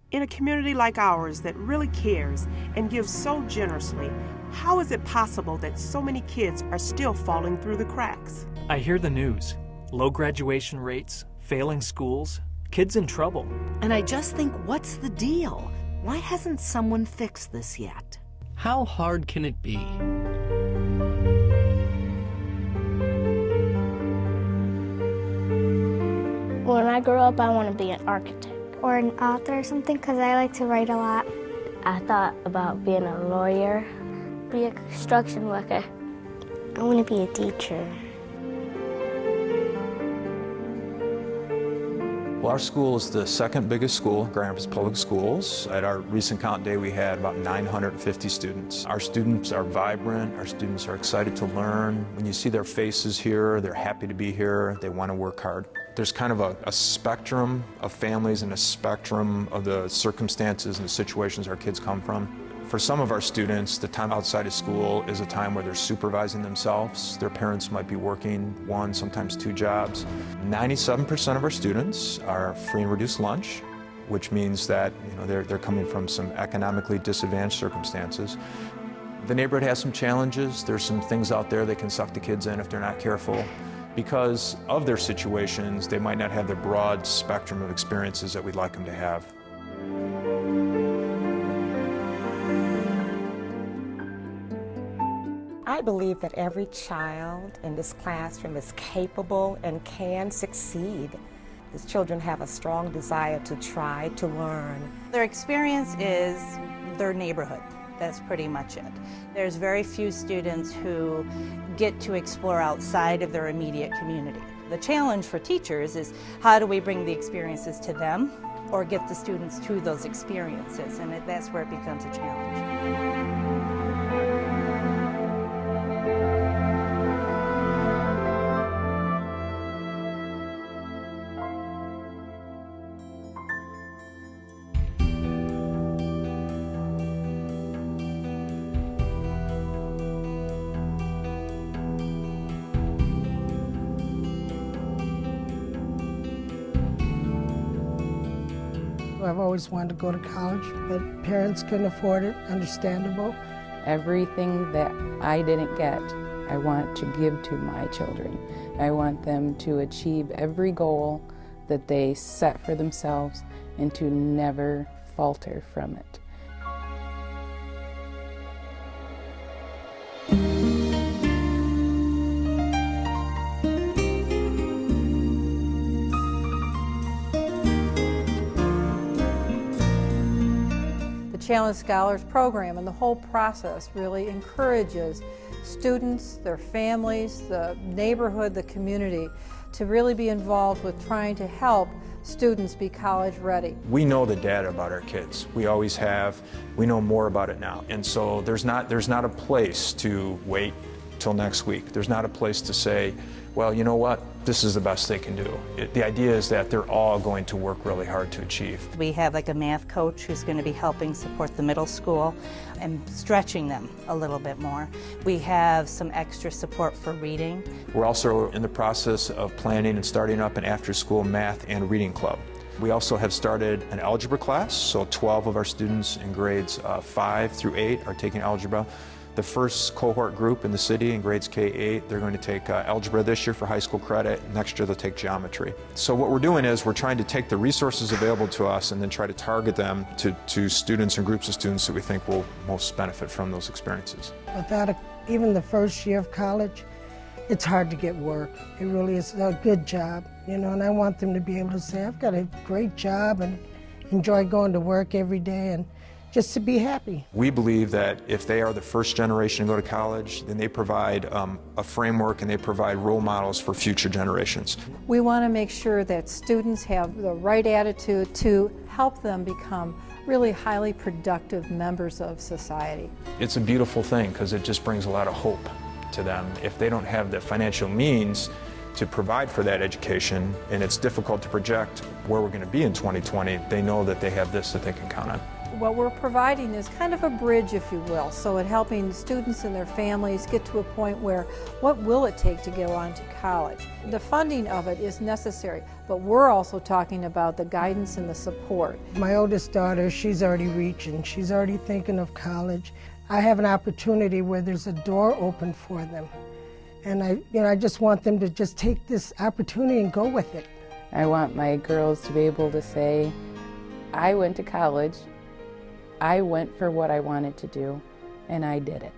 In a community like ours that really cares and gives so generously, how is it possible that so many kids are still falling through the cracks? I hear the news. Low graduation rates, failing schools, kids in trouble. And I just think, what's the deal? Why hasn't someone fixed this yet? How hard can it be? When I grow up, I want to be an architect. Or an author or something, because I like to write a lot. I thought about being a lawyer, be a construction worker. I want to be a teacher. Well, our school is the second biggest school, Grand Rapids Public Schools. At our recent count day, we had about 950 students. Our students are vibrant, our students are excited to learn. When you see their faces here, they're happy to be here, they want to work hard. There's kind of a spectrum of families and a spectrum of the circumstances and the situations our kids come from. For some of our students, the time outside of school is a time where they're supervising themselves. Their parents might be working one, sometimes two jobs. 97% of our students are free and reduced lunch, which means that they're coming from some economically disadvantaged circumstances. The neighborhood has some challenges. There's some things out there that can suck the kids in if they're not careful. Because of their situations, they might not have the broad spectrum of experiences that we'd like them to have. I believe that every child in this classroom is capable and can succeed. These children have a strong desire to try to learn. Their experience is their neighborhood. That's pretty much it. There's very few students who get to explore outside of their immediate community. The challenge for teachers is how do we bring the experiences to them or get the students to those experiences, and that's where it becomes a challenge. I've always wanted to go to college, but parents couldn't afford it, understandable. Everything that I didn't get, I want to give to my children. I want them to achieve every goal that they set for themselves and to never falter from it. Challenge Scholars program and the whole process really encourages students, their families, the neighborhood, the community to really be involved with trying to help students be college ready. We know the data about our kids. We always have. We know more about it now. And so there's not a place to wait till next week. There's not a place to say, well, you know what, this is the best they can do. The idea is that they're all going to work really hard to achieve. We have like a math coach who's going to be helping support the middle school and stretching them a little bit more. We have some extra support for reading. We're also in the process of planning and starting up an after-school math and reading club. We also have started an algebra class, so 12 of our students in grades 5 through 8 are taking algebra. The first cohort group in the city in grades K-8, they're going to take algebra this year for high school credit. Next year they'll take geometry. So what we're doing is we're trying to take the resources available to us and then try to target them to students and groups of students that we think will most benefit from those experiences. Without even the first year of college, it's hard to get work. It really is a good job, and I want them to be able to say, I've got a great job and enjoy going to work every day and just to be happy. We believe that if they are the first generation to go to college, then they provide a framework and they provide role models for future generations. We want to make sure that students have the right attitude to help them become really highly productive members of society. It's a beautiful thing because it just brings a lot of hope to them. If they don't have the financial means to provide for that education, and it's difficult to project where we're going to be in 2020, they know that they have this that they can count on. What we're providing is kind of a bridge, if you will, so it's helping students and their families get to a point where what will it take to go on to college? The funding of it is necessary, but we're also talking about the guidance and the support. My oldest daughter, she's already reaching, she's already thinking of college. I have an opportunity where there's a door open for them. And I just want them to just take this opportunity and go with it. I want my girls to be able to say, I went to college, I went for what I wanted to do, and I did it.